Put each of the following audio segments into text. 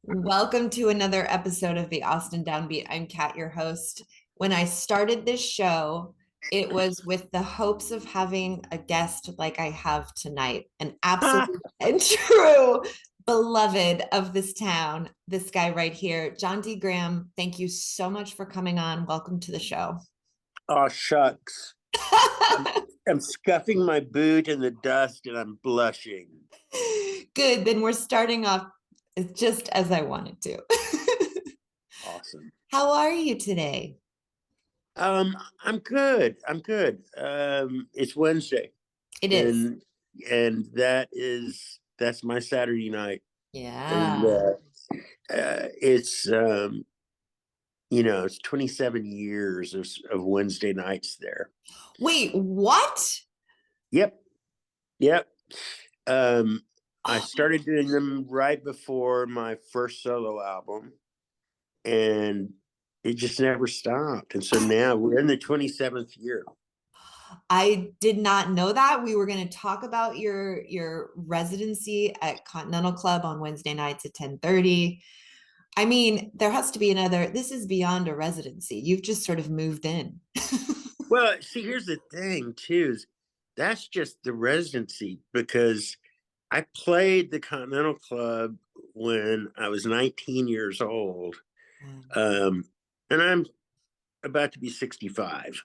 Welcome to another episode of the Austin Downbeat. I'm Kat, your host. When I started this show, it was with the hopes of having a guest like I have tonight, an Ah, absolute and true beloved of this town, this guy right here, Jon Dee Graham. Thank you so much for coming on. Welcome to the show. oh, shucks. I'm, I'm scuffing my boot in the dust and I'm blushing. Good, then we're starting off just as I wanted to. Awesome. How are you today? Um, I'm good. I'm good. It's Wednesday, It is. and that's my Saturday night, and Yeah. it's it's 27 years of Wednesday nights there. Wait, what? Yep, yep. Um, I Oh, started doing them right before my first solo album, and it just never stopped. And so now we're in the 27th year. I did not know that. We were going to talk about your residency at Continental Club on Wednesday nights at 10:30. I mean, there has to be another. This is beyond a residency. You've just sort of moved in. Well, see, here's the thing, too, is that's just the residency because I played the Continental Club when I was 19 years old. Um, and I'm about to be 65.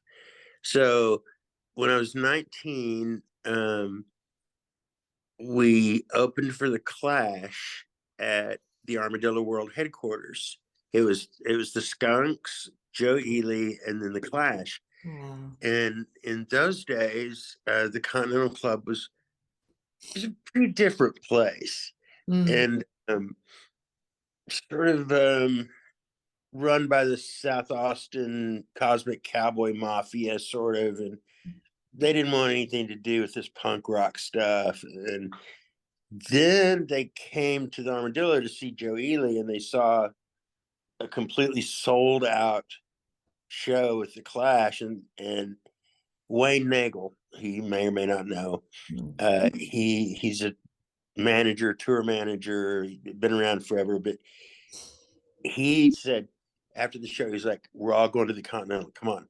So when I was 19, we opened for the Clash at the Armadillo World headquarters. It was the Skunks, Joe Ely, and then the Clash. Wow. And in those days, the Continental Club was a pretty different place, Mm. and sort of run by the South Austin Cosmic Cowboy Mafia, sort of, and they didn't want anything to do with this punk rock stuff. And then they came to the Armadillo to see Joe Ely, and they saw a completely sold out show with the Clash, and Wayne Nagel, he may or may not know, he's a manager, tour manager, been around forever, but he said after the show, he's like, "We're all going to the Continental. Come on."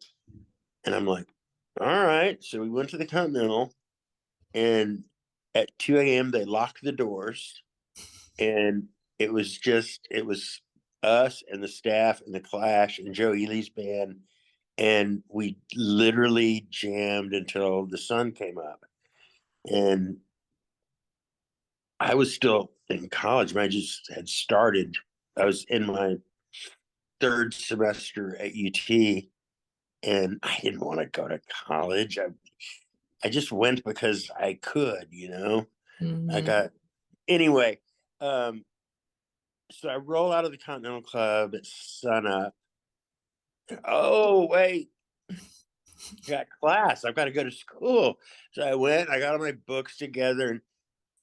And I'm like, "All right." So we went to the Continental, and at 2 a.m. they locked the doors, and it was us and the staff and the Clash and Joe Ely's band, and we literally jammed until the sun came up. And I was still in college. I just had started. I was in my third semester at UT, and I didn't want to go to college. I just went because I could. I Mhm. got anyway. Um, so I roll out of the Continental Club at sunup. Oh wait, I got class. I've got to go to school. So I went. I got all my books together, and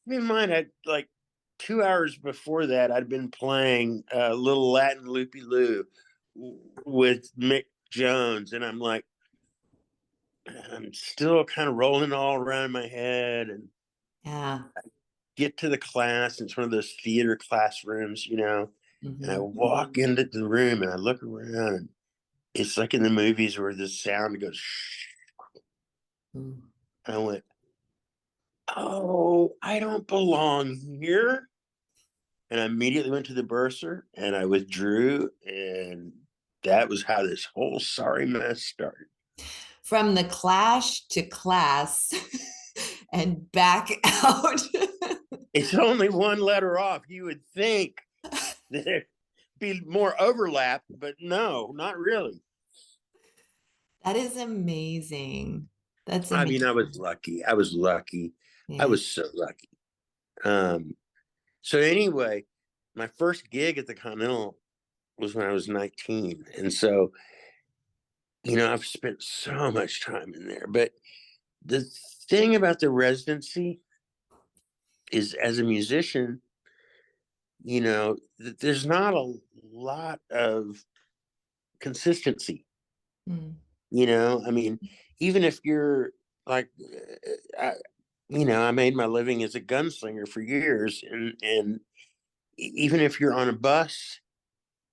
keep in mind, I like 2 hours before that, I'd been playing a little Latin loopy loo with Mick Jones, and I'm still kind of rolling all around my head, and Yeah. get to the class. And it's one of those theater classrooms. And I Mhm. walk into the room and I look around, and it's like in the movies where the sound goes. Shh. Mm. And I went, "Oh, I don't belong here." And I immediately went to the bursar and I withdrew. And that was how this whole sorry mess started. From the Clash to class and back out. It's only one letter off. You would think that there'd be more overlap, but no, not really. That is amazing. That's I mean, I was amazing. lucky. I was lucky. I Yeah. was so lucky. Um, so anyway, my first gig at the Continental was when I was 19. And so, I've spent so much time in there. But the thing about the residency is, as a musician, there's not a lot of consistency. Mm. I mean, even if you're like, I made my living as a gunslinger for years, and even if you're on a bus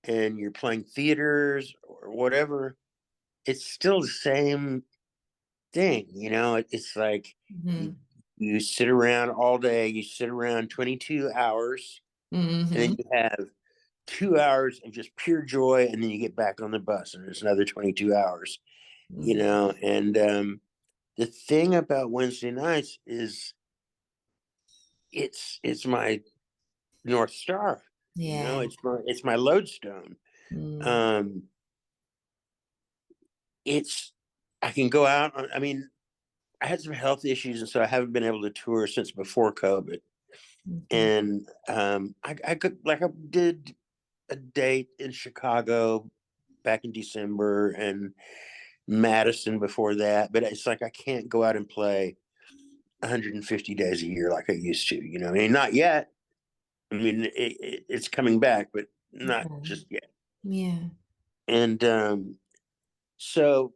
and you're playing theaters or whatever, it's still the same thing. It's like you, Mhm. you sit around all day, you sit around 22 hours, and then Mhm. you have 2 hours of just pure joy, and then you get back on the bus and there's another 22 hours, Mhm. and the thing about Wednesday nights is it's my North Star. Yeah. It's my lodestone. Mm. Um, it's I can go out. I mean, I had some health issues, and so I haven't been able to tour since before COVID. Mhm. And I could like I did a date in Chicago back in December and Madison before that, but it's like I can't go out and play 150 days a year like I used to. I mean, not yet. I mean, it's coming back, but not Okay. just yet. Yeah. And so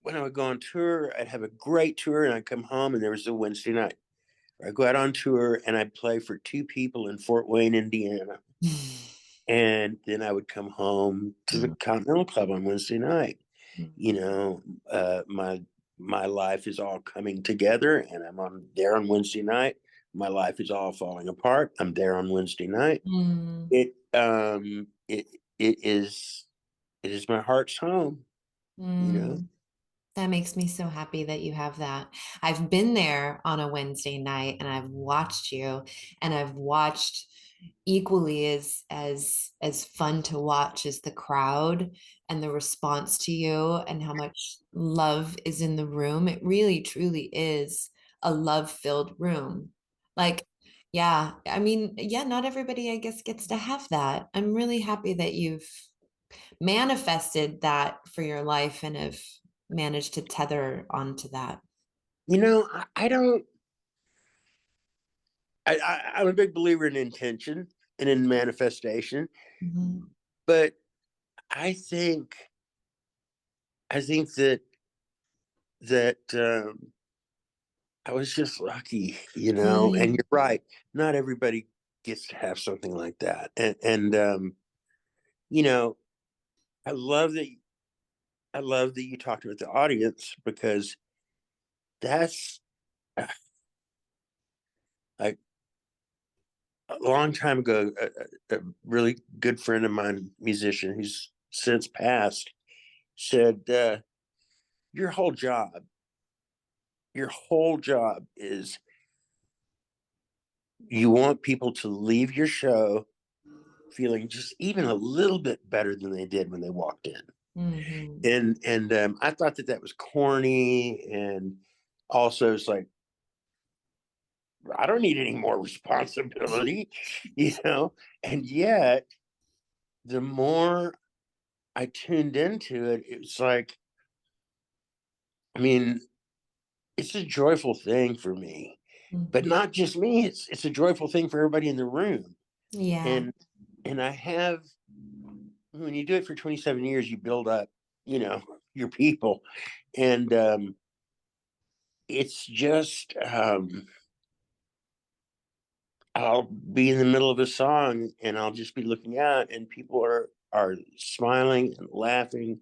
when I would go on tour, I'd have a great tour, and I'd come home, and there was a Wednesday night. I go out on tour, and I'd play for two people in Fort Wayne, Indiana, and then I would come home to the Mm. Continental Club on Wednesday night. Mm. You know, my life is all coming together, and I'm on there on Wednesday night. My life is all falling apart. I'm there on Wednesday night. Mm. It is my heart's home. You know, Mm. That makes me so happy that you have that. I've been there on a Wednesday night and I've watched you, and I've watched equally as fun to watch as the crowd and the response to you and how much love is in the room. It really truly is a love-filled room. Like, yeah, I mean, yeah, not everybody, I guess, gets to have that. I'm really happy that you've manifested that for your life and have managed to tether onto that. I don't. I'm a big believer in intention and in manifestation, Mhm. but I think I think that I was just lucky, and Mm. you're right. Not everybody gets to have something like that. And you know, I love that I love that you talked about the audience, because that's like a long time ago, a really good friend of mine, musician who's since passed, said, your whole job, your whole job is you want people to leave your show feeling just even a little bit better than they did when they walked in. Mhm. And I thought that was corny, and also it's like I don't need any more responsibility, you know. And yet, the more I tuned into it, it's like, I mean, it's a joyful thing for me, but Mhm. not just me. It's a joyful thing for everybody in the room. Yeah. And I have, when you do it for 27 years, you build up, you know, your people, and it's just I'll be in the middle of a song and I'll just be looking out, and people are smiling and laughing.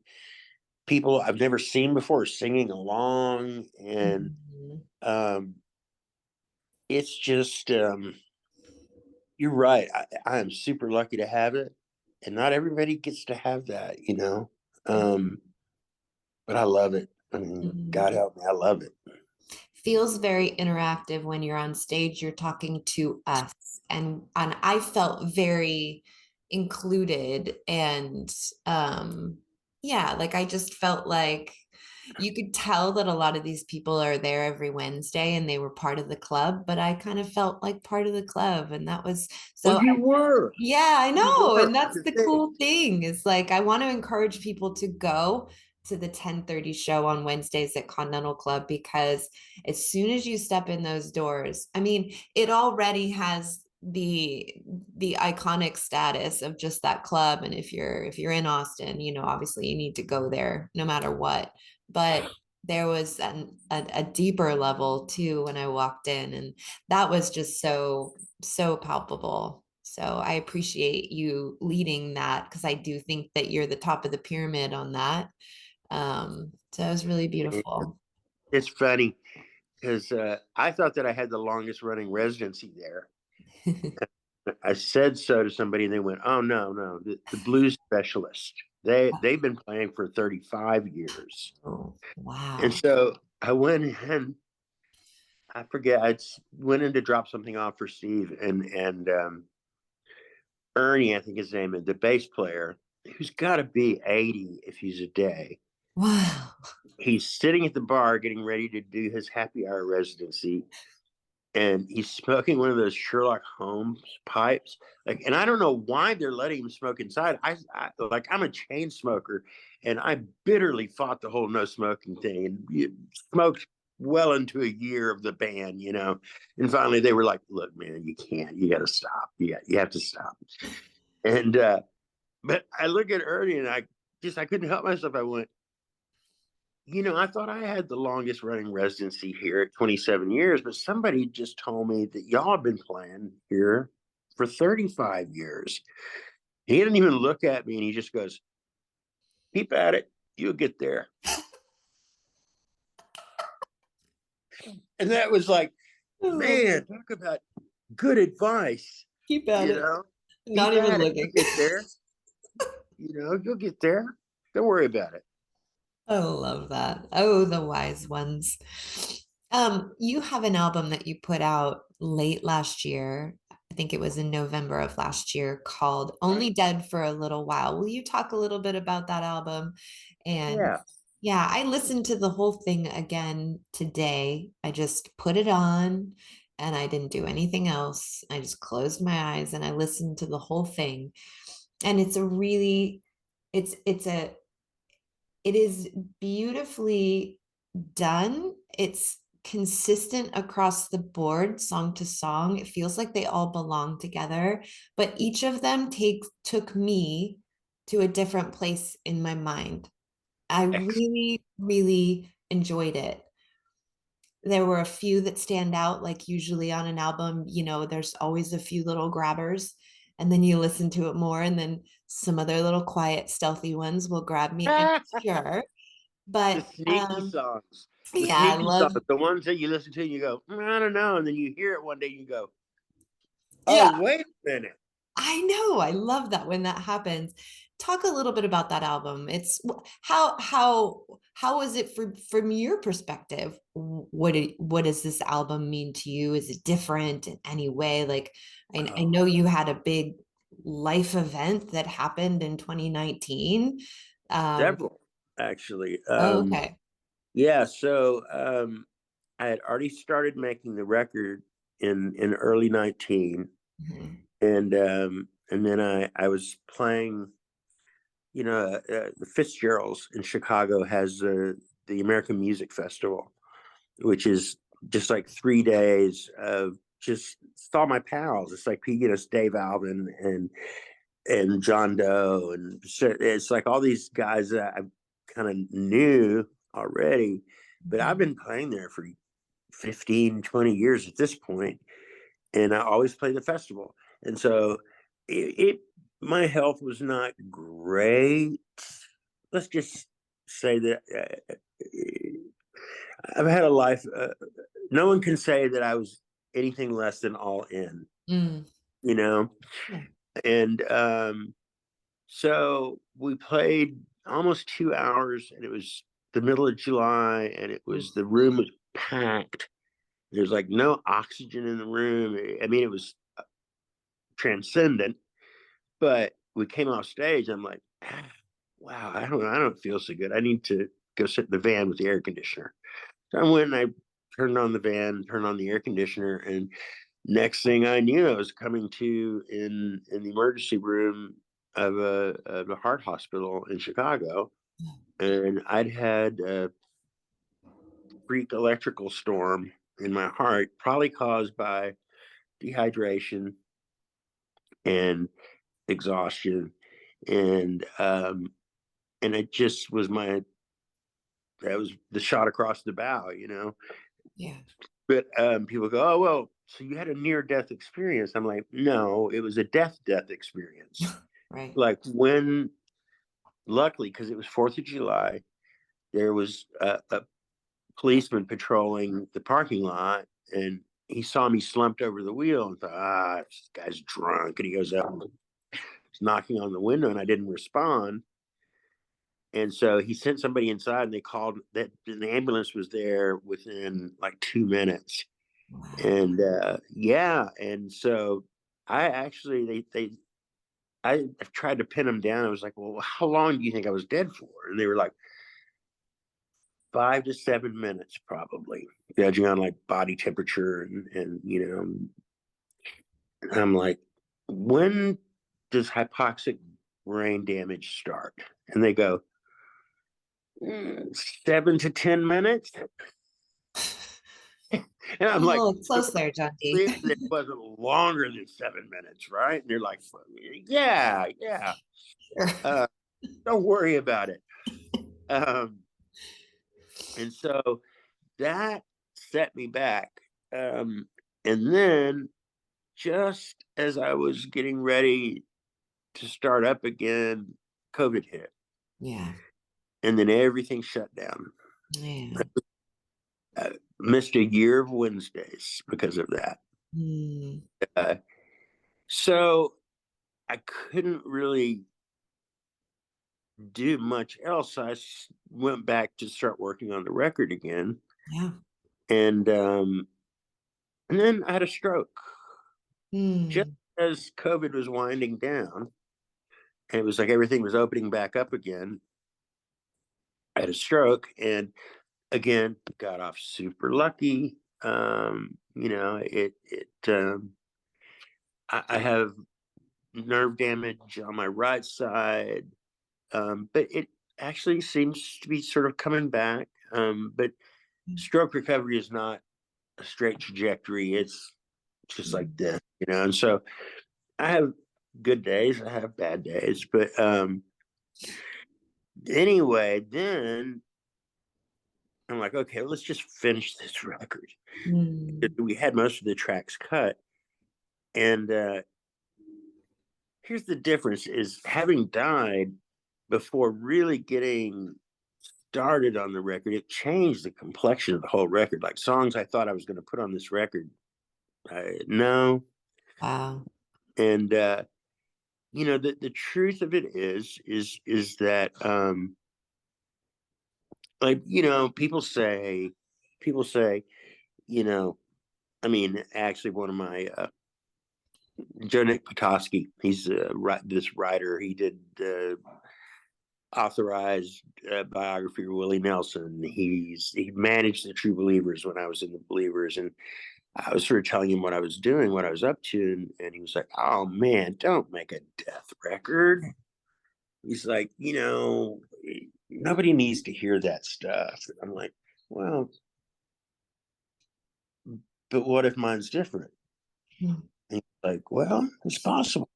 People I've never seen before are singing along, and Mhm. um, it's just you're right. I am super lucky to have it, and not everybody gets to have that. Um, but I love it. I mean, Mhm. God help me, I love it. Feels very interactive when you're on stage, you're talking to us, and I felt very included, and yeah, like I just felt like you could tell that a lot of these people are there every Wednesday and they were part of the club, but I kind of felt like part of the club, and that was Well, so. Yeah, I you know. were And that's the the thing. cool thing. Is like I want to encourage people to go to the 10:30 show on Wednesdays at Continental Club, because as soon as you step in those doors, I mean, it already has the iconic status of just that club. And if you're in Austin, obviously you need to go there no matter what. But there was a deeper level too when I walked in, and that was just so palpable. So I appreciate you leading that because I do think that you're the top of the pyramid on that. So it was really beautiful. It's funny because I thought that I had the longest running residency there. I said so to somebody, and they went, "Oh no, the blues specialist. They've been playing for 35 years." Oh, And wow. so I went in. I forget. went in to drop something off for Steve, and Ernie, I think his name is the bass player, who's got to be 80 if he's a day. Wow. He's sitting at the bar getting ready to do his happy hour residency, and he's smoking one of those Sherlock Holmes pipes. Like, and I don't know why they're letting him smoke inside. I'm a chain smoker, and I bitterly fought the whole no smoking thing, and smoked well into a year of the ban, And finally, they were like, "Look, man, you can't. You got to stop. You have to stop." And but I look at Ernie, and I couldn't help myself. I went, I thought I had the longest running residency here at 27 years, but somebody just told me that y'all have been playing here for 35 years. He didn't even look at me, and he just goes, "Keep at it. You'll get there." And that was like, man, talk about good advice. Keep at You it. know, Not keep even at it. looking. You'll get there. You'll get there. Don't worry about it. I love that. Oh, the wise ones. You have an album that you put out late last year. I think it was in November of last year called Right. Only Dead for a Little While. Will you talk a little bit about that album? And Yeah. yeah, I listened to the whole thing again today. I just put it on and I didn't do anything else. I just closed my eyes and I listened to the whole thing. And it's a it is beautifully done. It's consistent across the board, song to song. It feels like they all belong together, but each of them took me to a different place in my mind. I really, really enjoyed it. There were a few that stand out, like usually on an album, there's always a few little grabbers, and then you listen to it more, and then some other little quiet, stealthy ones will grab me, I'm sure. The But sneaky songs, the yeah, I sneaky songs, love, the ones that you listen to and you go, I don't know. And then you hear it one day and you go, oh, yeah, wait a minute. I know. I love that when that happens. Talk a little bit about that album. It's how is it from your perspective? What does this album mean to you? Is it different in any way? Like I Oh, know you had a big life event that happened in 2019. Um, several, actually. oh, okay. Yeah. So I had already started making the record in early 19. Mhm. And then I was playing, the Fitzgerald's in Chicago has the American Music Festival, which is just like 3 days of just it's all my pals. It's like Dave Alvin and John Doe, and so it's like all these guys that I kind of knew already, but I've Mhm. been playing there for 15, 20 years at this point, and I always play the festival. And so it my health was not great. Let's just say that I've had a life. No one can say that I was anything less than all in, Mm. you know? Yeah. And so we played almost 2 hours, and it was the middle of July, and the room was packed. There's like no oxygen in the room. I mean, it was transcendent, but we came off stage. I'm like, wow, I don't feel so good. I need to go sit in the van with the air conditioner. So I went and I turned on the van, turned on the air conditioner, and next thing I knew, I was coming to in the emergency room of a heart hospital in Chicago, and I'd had a freak electrical storm in my heart, probably caused by dehydration and exhaustion, and and it just was that was the shot across the bow. Yeah. But people go, oh well, so you had a near death experience. I'm like, no, it was a death experience. Right. Like when, luckily, because it was 4th of July, there was a policeman patrolling the parking lot, and he saw me slumped over the wheel and thought, this guy's drunk. And he goes up, he's knocking on the window, and I didn't respond. And so he sent somebody inside, and they called that the ambulance was there within like 2 minutes. Wow. And yeah, and so I actually I tried to pin them down. I was like, well, how long do you think I was dead for? And they were like, 5 to 7 minutes, probably, judging on like body temperature and I'm like, when does hypoxic brain damage start? And they go, 7 to 10 minutes. And I'm I'm a like, little close there, Jon Dee. it wasn't longer than 7 minutes, right? And they're like, yeah, yeah. Sure. Uh, don't worry about it. Um, and so that set me back. And then just as I was getting ready to start up again, COVID hit. Yeah. And then everything shut down. Yeah. I missed a year of Wednesdays because of that. Mm. Uh, so I couldn't really do much else. I went back to start working on the record again. Yeah. And then I had a stroke just Mm. as COVID was winding down. And it was like everything was opening back up again. I had a stroke, and again, got off super lucky. I have nerve damage on my right side, but it actually seems to be sort of coming back. But stroke recovery is not a straight trajectory. It's just like this, And so I have good days, I have bad days, but anyway, then I'm like, okay, let's just finish this record. Mm. We had most of the tracks cut, and here's the difference: is having died before really getting started on the record, it changed the complexion of the whole record. Like songs I thought I was going to put on this record, no. Wow. And the truth of it is that like people say, you know, I mean, actually, one of my Joe Nick Potosky, he's this writer. He did authorized biography of Willie Nelson. He managed the True Believers when I was in the Believers, and I was sort of telling him what I was doing, what I was up to, and he was like, "Oh man, don't make a death record." He's like, nobody needs to hear that stuff. And I'm like, well, but what if mine's different? Mm. And he's like, well, it's possible,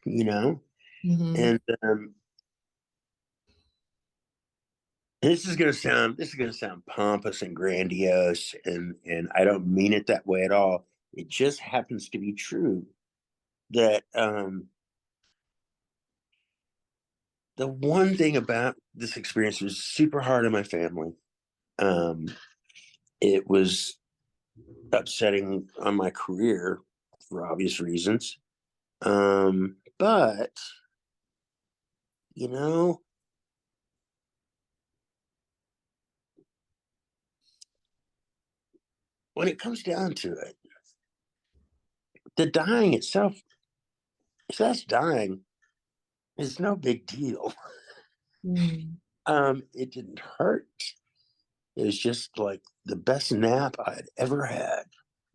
you know. Mm-hmm. And this is gonna sound pompous and grandiose, and I don't mean it that way at all. It just happens to be true that the one thing about this experience was super hard on my family. Um, it was upsetting on my career for obvious reasons. But you know, when it comes down to it, the dying itself, if that's dying, is no big deal. Mm. It didn't hurt. It was just like the best nap I'd ever had.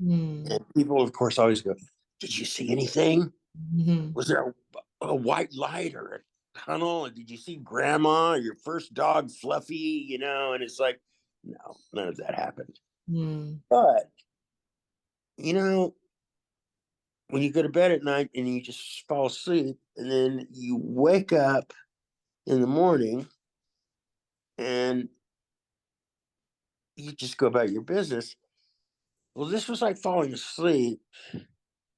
Mm. And people, of course, always go, "Did you see anything? Mm-hmm. Was there a white light or a tunnel? And did you see grandma or your first dog, Fluffy?" And it's like, no, none of that happened. Mm. But, you know, when you go to bed at night and you just fall asleep, and then you wake up in the morning and you just go about your business, Well, this was like falling asleep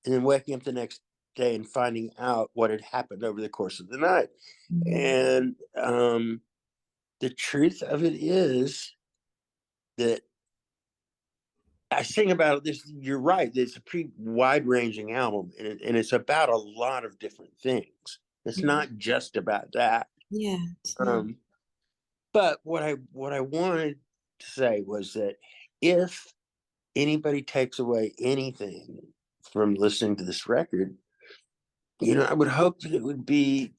and then waking up the next day and finding out what had happened over the course of the night. Mhm. And the truth of it is that I sing about this. You're right. It's a pretty wide ranging album, and it's about a lot of different things. It's Mhm. not just about that. Yeah, it's not. Um, but what I wanted to say was that if anybody takes away anything from listening to this record, I would hope that it would be,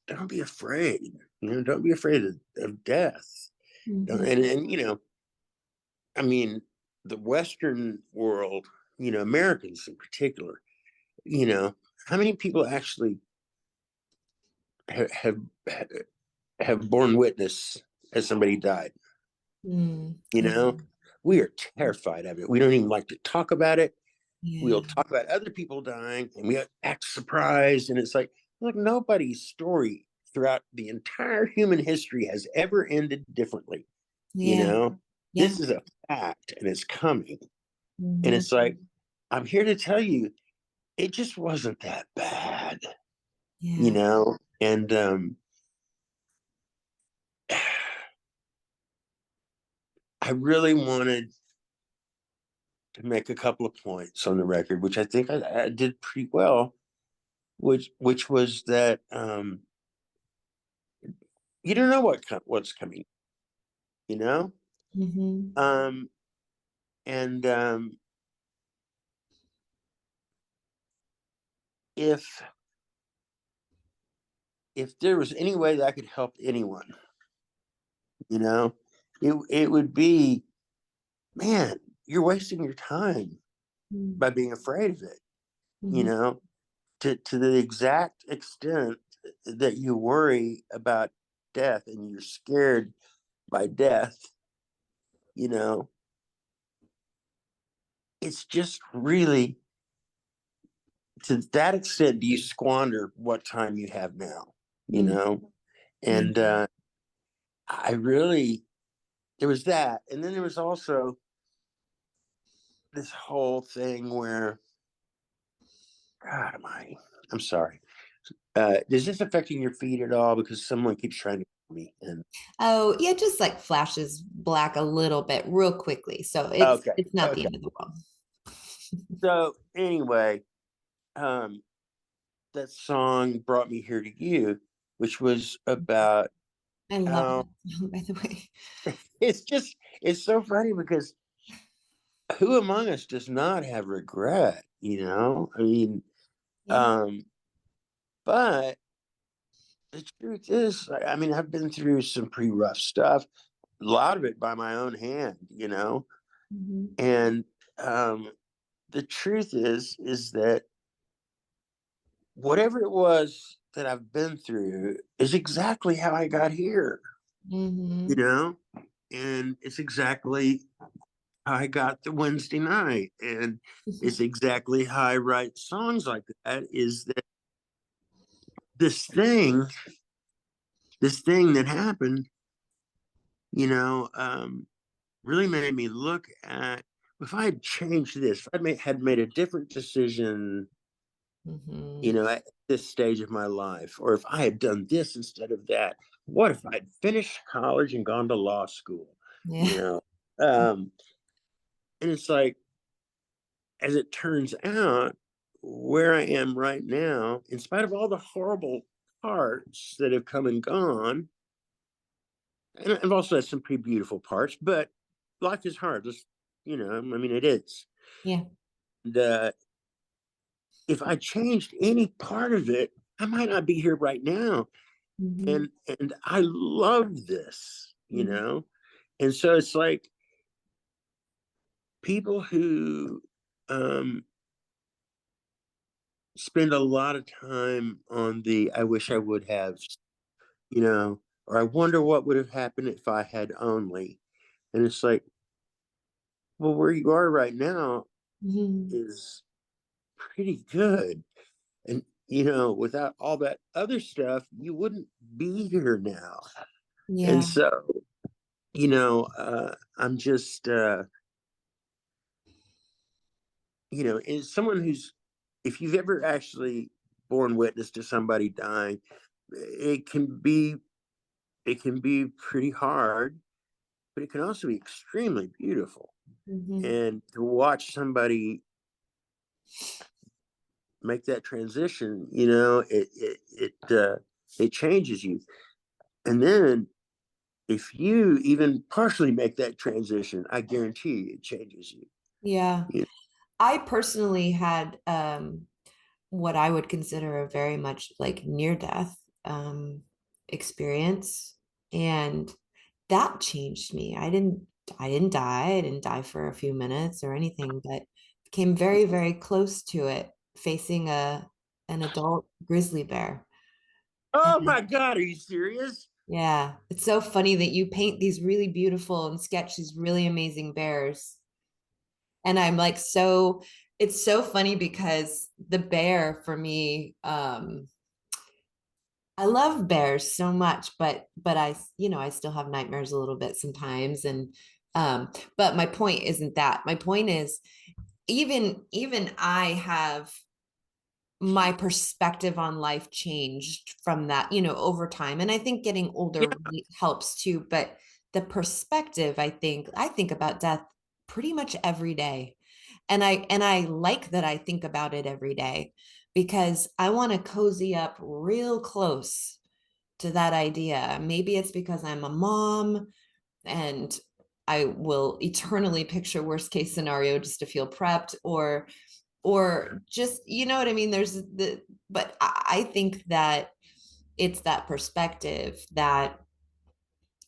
don't be afraid. Don't be afraid of death. Mhm. And I mean, the Western world, Americans in particular, you know, how many people actually have have borne witness as somebody died? You Yeah, know, we are terrified of it. We don't even like to talk about it. We'll yeah, talk about other people dying, and we act surprised. And it's like nobody's story throughout the entire human history has ever ended differently. You yeah, know, yeah. this is a fact, and it's coming. And Mhm. it's like, I'm here to tell you, it just wasn't that bad, Yeah. And I really wanted to make a couple of points on the record, which I think I did pretty well, which was that you don't know what's coming, you know, Mhm. um, and if there was any way that I could help anyone, you know, it would be, man, you're wasting your time Mhm. by being afraid of it, you Mhm. know, to the exact extent that you worry about death and you're scared by death, you know, it's just really, to that extent do you squander what time you have now, you Mhm. know? Yeah. And I really, there was that. And then there was also this whole thing where, God, I'm sorry. Is this affecting your feed at all? Because someone keeps trying to call me. And Oh, yeah, just like flashes black a little bit real quickly. So okay, it's not the okay. end of the world. So anyway, um, that song brought me here to you, which was about I love how that song, by the way. it's so funny because who among us does not have regret? I mean, Yeah. um, but the truth is, I mean, I've been through some pretty rough stuff, a lot of it by my own hand, Mhm. and the truth is that whatever it was that I've been through is exactly how I got here, you Mhm. know, and it's exactly how I got the Wednesday night, and it's exactly how I write songs like that. Is that this thing, this thing that happened, you know, really made me look at, if I had changed this, if had made a different decision, Mhm. at this stage of my life, or if I had done this instead of that, what if I'd finished college and gone to law school, you Yeah. know? Um, and it's like, as it turns out, where I am right now, in spite of all the horrible parts that have come and gone, and I've also had some pretty beautiful parts, but life is hard. I mean, it is. Yeah. And, if I changed any part of it, I might not be here right now. Mhm. And I love this, Mhm. And so it's like people who um, spend a lot of time on the I wish I would have, or I wonder what would have happened if I had only. And it's like, well, where you are right now Mhm. is pretty good. And, without all that other stuff, you wouldn't be here now. And Yeah. so, I'm just, is someone if you've ever actually borne witness to somebody dying, it can be pretty hard, but it can also be extremely beautiful. Mhm. And to watch somebody make that transition, it changes you. And then if you even partially make that transition, I guarantee you it changes you. Yeah. You- I personally had what I would consider a very much like near death experience, and that changed me. I didn't die. I didn't die for a few minutes or anything, but came very, very close to it, facing a an adult grizzly bear. Oh And my God, are you serious? yeah, it's so funny that you paint these really beautiful and sketch these really amazing bears. And I'm like, so it's so funny because the bear for me, I love bears so much, but I still have nightmares a little bit sometimes. And but my point isn't that. My point is even I have my perspective on life changed from that, over time. And I think getting Yeah. older really helps too. But the perspective, I think about death pretty much every day. And I like that I think about it every day because I want to cozy up real close to that idea. Maybe it's because I'm a mom and I will eternally picture worst case scenario just to feel prepped, or just, you know what I mean? But I think that it's that perspective that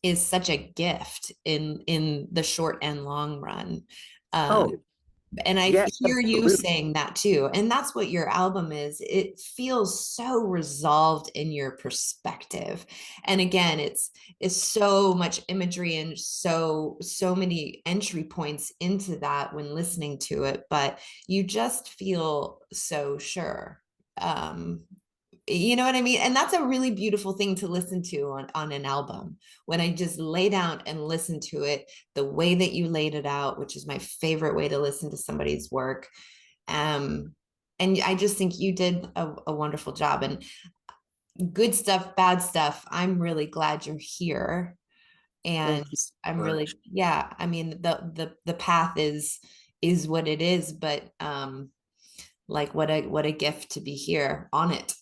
is such a gift in the short and long run. um, Oh, and I yeah, hear you absolutely. saying that too. And that's what your album is. It feels so resolved in your perspective. And again, it's so much imagery and so many entry points into that when listening to it, but you just feel so sure. Um, you know what I mean? And that's a really beautiful thing to listen to on an album. When I just lay down and listen to it the way that you laid it out, which is my favorite way to listen to somebody's work. Um, and I just think you did a wonderful job. And good stuff, bad stuff. I'm really glad you're here. And Thank you I'm so much. really, yeah, I mean, the path is what it is, but like what a gift to be here on it.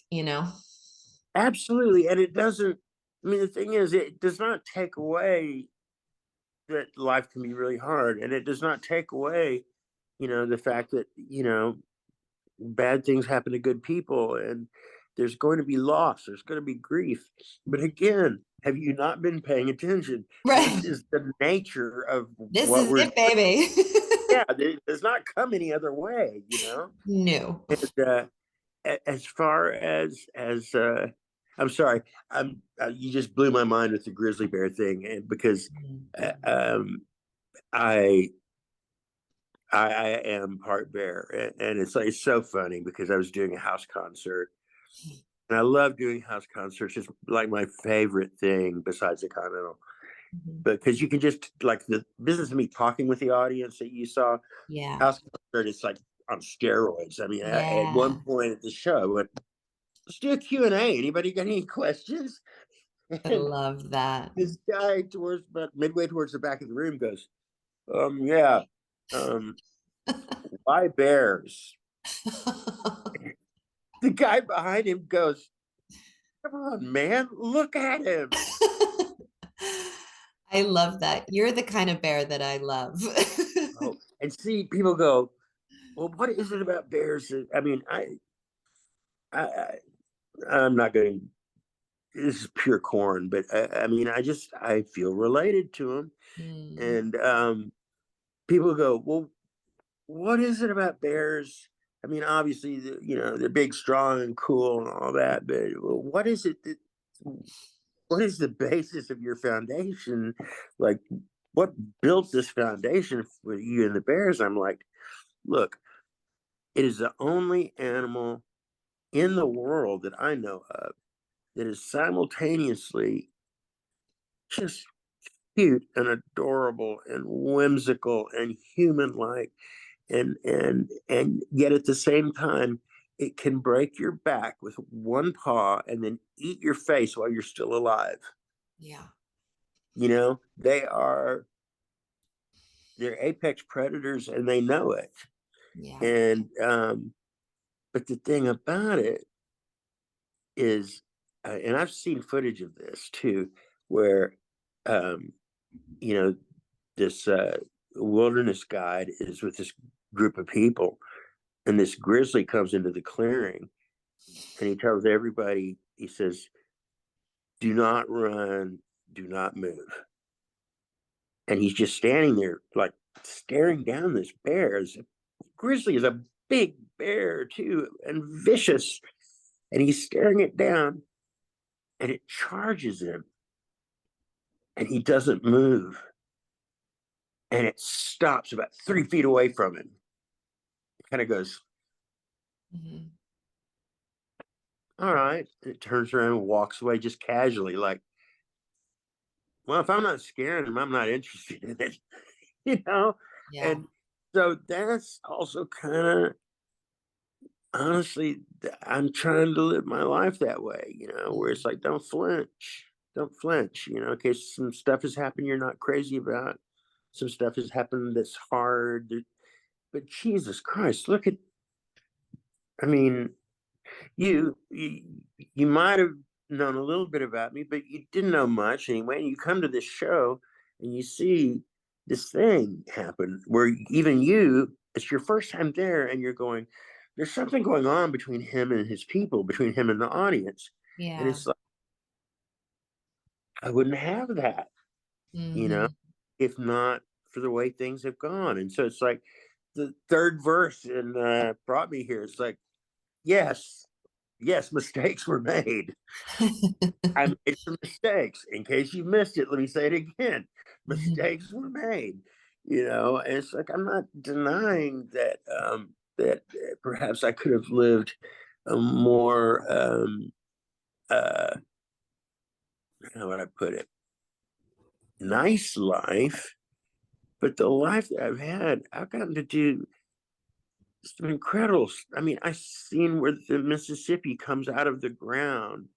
Absolutely. And it doesn't, I mean, the thing is, it does not take away that life can be really hard. And it does not take away, the fact that, bad things happen to good people and there's going to be loss, there's going to be grief. But again, have you not been paying attention? This Right. is the nature of This what is we're, it, baby. yeah, it does not come any other way. No. And as far I'm sorry, you just blew my mind with the grizzly bear thing, and because uh, um, I I am part bear, and it's so funny because I was doing a house concert, and I love doing house concerts. It's like my favorite thing besides the Continental, because you can just like the business of me talking with the audience that you saw. Yeah. House concert, it's like on steroids. I mean, at one Yeah. point at the show, I went, let's do a Q&A. Anybody got any questions? I And love that. this guy towards about midway towards the back of the room goes, yeah, um, why bears? The guy behind him goes, come on, man, look at him. I love that. You're the kind of bear that I love. Oh, and see, people go, well, what is it about bears? I mean, I I'm not going to. This is pure corn, but I mean, I feel related to them, Mm, and people go, well, what is it about bears? I mean, obviously, they're big, strong, and cool, and all that. But what is it that? What is the basis of your foundation? Like, what built this foundation for you and the bears? I'm like, look, it is the only animal in the world that I know of that is simultaneously just cute and adorable and whimsical and human like and yet at the same time, it can break your back with one paw and then eat your face while you're still alive. Yeah. You know, they're apex predators and they know it. Yeah. And but the thing about it is, and I've seen footage of this too, where um, you know, this wilderness guide is with this group of people, and this grizzly comes into the clearing, and he tells everybody, he says, "Do not run, do not move." And he's just standing there, like staring down this bear. This grizzly is a big bear too, and vicious, and he's staring it down, and it charges him, and he doesn't move, and it stops about 3 feet away from him. It kind of goes, Mhm. all right. And it turns around and walks away just casually, like, well, if I'm not scaring him, I'm not interested in it, you know? Yeah. And so that's also kind of, honestly, I'm trying to live my life that way, where it's like, don't flinch, in case some stuff has happened you're not crazy about. Some stuff has happened that's hard. But Jesus Christ, look at, I mean, you you might have known a little bit about me, but you didn't know much anyway. And you come to this show and you see this thing happen where even it's your first time there, and you're going, there's something going on between him and his people, between him and the audience. And Yeah. it's like, I wouldn't have that, you know, Hmm. if not for the way things have gone. And so it's like the third verse and brought me here. It's like, yes, yes, mistakes were made. I made some mistakes. In case you missed it, let me say it again. Mistakes were made, and it's like, I'm not denying that perhaps I could have lived a more how would I put it? Nice life, but the life that I've had, I've gotten to do some incredible. I mean, I've seen where the Mississippi comes out of the ground,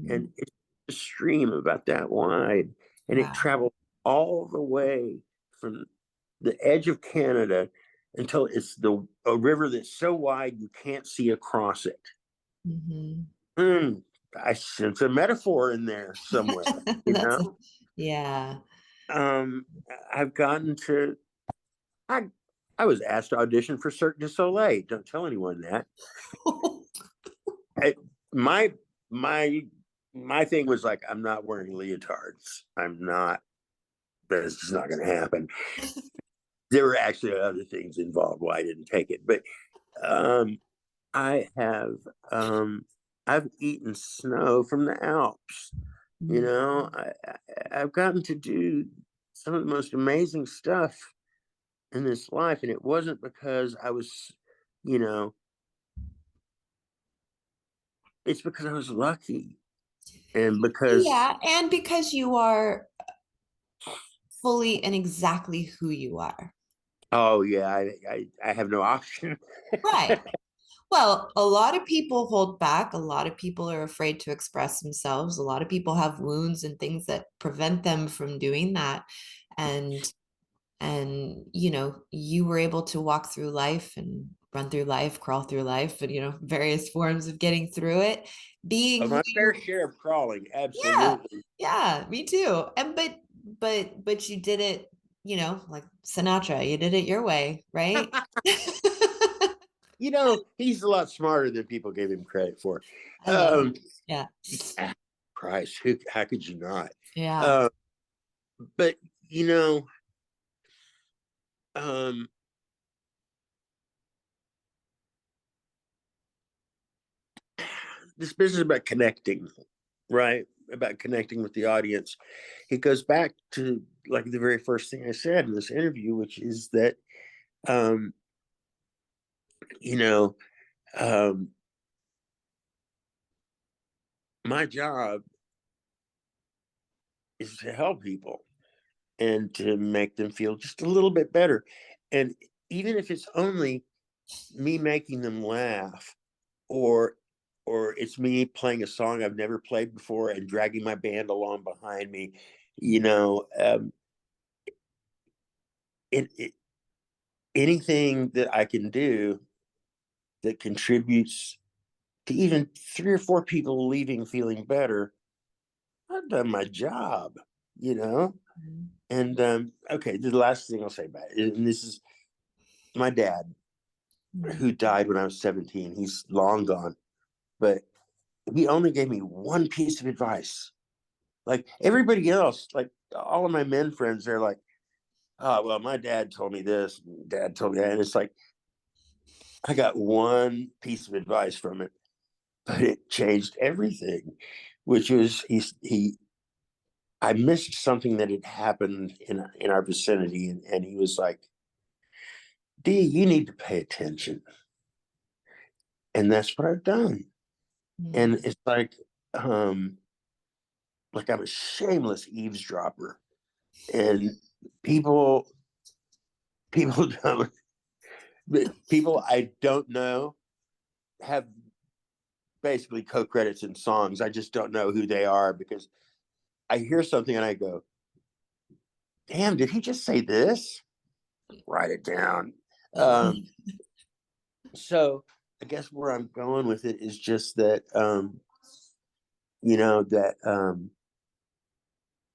and Mm. it's a stream about that wide, and it Wow. travels all the way from the edge of Canada until it's a river that's so wide you can't see across it. Hmm. Mm, I sense a metaphor in there somewhere, you That's know. yeah. Um, I've gotten to I I was asked to audition for Cirque du Soleil. Don't tell anyone that. I, my my my thing was like, I'm not wearing leotards. I'm not. That's just not going to happen. There were actually other things involved why I didn't take it, but um, I have I've eaten snow from the Alps. Mm. I've gotten to do some of the most amazing stuff in this life, and it wasn't because I was, you know, it's because I was lucky, and because, Yeah, and because you are fully and exactly who you are. oh yeah, I have no option. Right. Well, a lot of people hold back. A lot of people are afraid to express themselves. A lot of people have wounds and things that prevent them from doing that. And you were able to walk through life and run through life, crawl through life, and various forms of getting through it. Being who My fair you share of crawling, Yeah. absolutely. Yeah, me too. And but you did it, like Sinatra, you did it your way, right? He's a lot smarter than people gave him credit for. I love it. Um, Yeah. Christ, how could you not? Yeah. Uh, but you know, um, this business about connecting, right? About connecting with the audience. It goes back to like the very first thing I said in this interview, which is that, um, you know, um, my job is to help people and to make them feel just a little bit better. And even if it's only me making them laugh, or it's me playing a song I've never played before and dragging my band along behind me, you know, it anything that I can do that contributes to even 3 or 4 people leaving feeling better, I've done my job, you know. Mhm. And okay, the last thing I'll say about it, and this is my dad, who died when I was 17. He's long gone, but he only gave me one piece of advice. Like everybody else, like all of my men friends, they're like, "Oh, well, my dad told me this, and dad told me that," and it's like I got one piece of advice from it, but it changed everything. Which was he I missed something that had happened in our vicinity, and he was like, "D, you need to pay attention," and that's what I've done. And Mhm. it's like I'm a shameless eavesdropper, and people people don't people I don't know have basically co-credits in songs. I just don't know who they are because I hear something and I go, "Damn, did he just say this?" Write it down. Oh. Um, so I guess where I'm going with it is just that you know that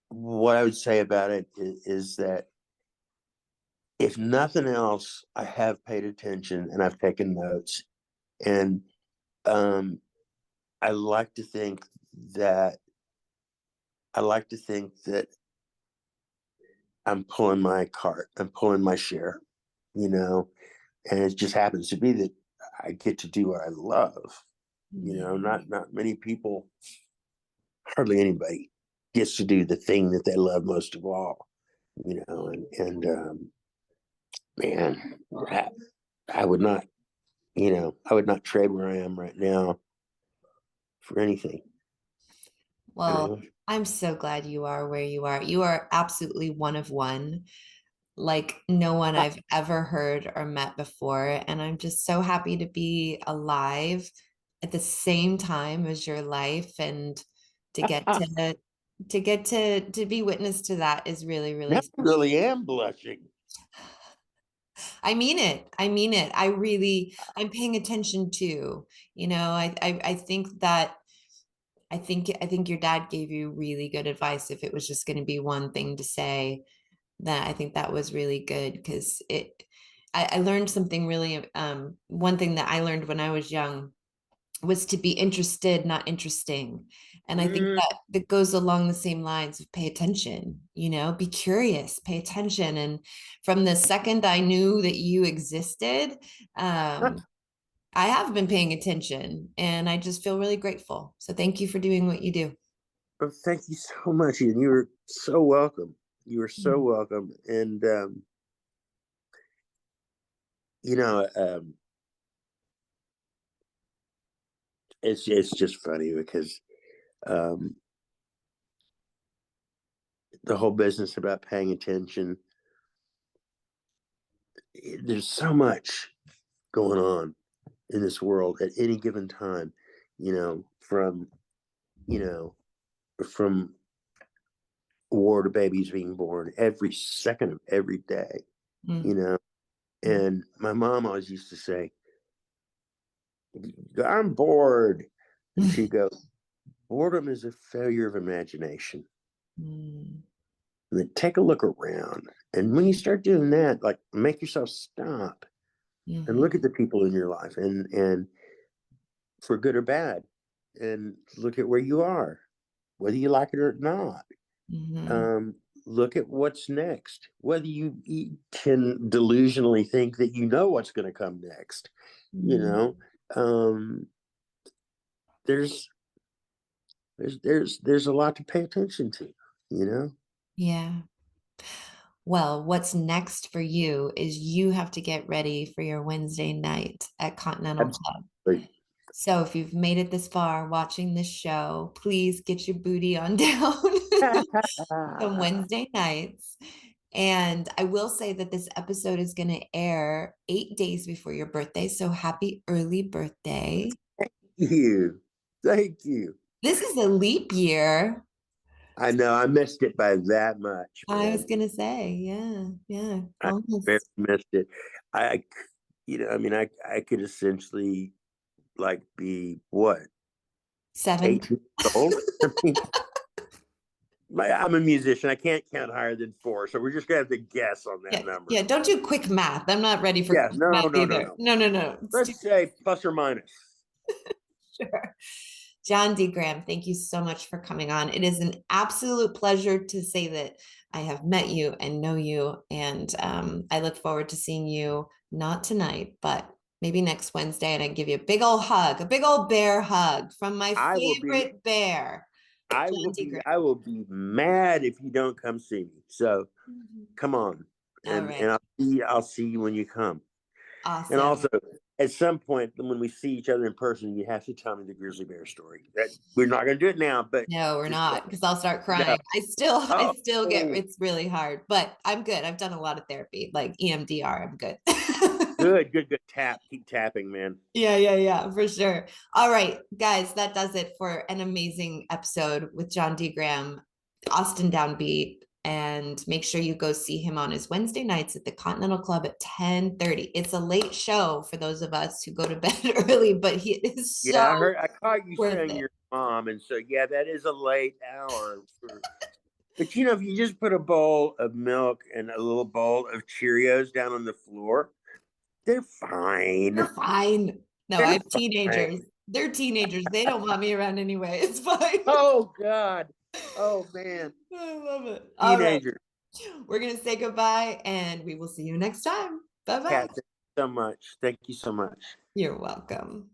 what I would say about it is that if nothing else, I have paid attention and I've taken notes, and um, I like to think that I like to think that I'm pulling my cart, I'm pulling my share, you know, and it just happens to be that I get to do what I love. You know, Yeah. not many people, hardly anybody, gets to do the thing that they love most of all. You know, and man, I, I would not, you know, I would not trade where I am right now for anything. You Well, know, I'm so glad you are where you are. You are absolutely one of one, like no one I've ever heard or met before. And I'm just so happy to be alive at the same time as your life, and to get to be witness to that is really, now really I really am blushing. I mean it. I mean it. I'm paying attention too. I think that I think your dad gave you really good advice. If it was just going to be one thing to say, that I think that was really good, because I learned something really, one thing that I learned when I was young was to be interested, not interesting. And I think Mm, that goes along the same lines of pay attention, be curious, pay attention. And from the second I knew that you existed, I have been paying attention, and I just feel really grateful. So thank you for doing what you do. well, thank you so much, and you were so welcome. You were so Mm. welcome, and you know, it's just funny because um, the whole business about paying attention. There's so much going on in this world at any given time. You know, you know from war to babies being born every second of every day. You Mm. know, Mm. and my mom always used to say, "I'm bored," and she'd go, "Boredom is a failure of imagination." Mm. And then take a look around. And when you start doing that, like make yourself stop and Mhm. look at the people in your life, and for good or bad, and look at where you are, whether you like it or not. Mhm. Um, Look at what's next, whether you can delusionally think that you know what's going to come next. You Mhm. know, um, there's there's a lot to pay attention to. You know, Yeah. Well, what's next for you is you have to get ready for your Wednesday night at Continental Club. absolutely. So if you've made it this far watching this show, please get your booty on down some Wednesday nights And I will say that this episode is going to air 8 days before your birthday. So happy early birthday. Thank you. Thank you. This is a leap year. I know I missed it by that much, I was man. going to say, yeah, I very almost missed it. I, I mean, I could essentially like be what, 7. 8 years old? I mean, I'm a musician. I can't count higher than 4, so we're just gonna have to guess on that Yeah, number. yeah, don't do quick math. I'm not ready for Yeah, quick no, math no, no, either. no. No. It's too Let's say plus or minus. sure. Jon Dee Graham, thank you so much for coming on. It is an absolute pleasure to say that I have met you and know you. And I look forward to seeing you, not tonight, but maybe next Wednesday. And I give you a big old hug, a big old bear hug from my I will be, favorite bear, Jon Dee Graham. I will be mad if you don't come see me. So come on, All and right. I'll see you when you come. And Awesome. also, at some point when we see each other in person, you have to tell me the grizzly bear story. That we're not going to do it now, but No, we're just not, because I'll start no. crying. I Oh, still get, it's really hard, but I'm good. I've done a lot of therapy, like EMDR. I'm good. good. Tap, keep tapping, man. Yeah, for sure. All right, guys, that does it for an amazing episode with Jon Dee Graham, Austin Downbeat. And make sure you go see him on his Wednesday nights at the Continental Club at 10:30. It's a late show for those of us who go to bed early, but he is Yeah, so I caught you worth saying it. your mom, and so yeah, that is a late hour. But if you just put a bowl of milk and a little bowl of Cheerios down on the floor, they're fine. You're fine. No, I They're have teenagers. fine. They're teenagers. They don't want me around anyway. It's fine. Oh God. Oh man. I love it. All right. Teenagers. We're going to say goodbye and we will see you next time. Bye bye. Kat, thank you so much. Thank you so much. You're welcome.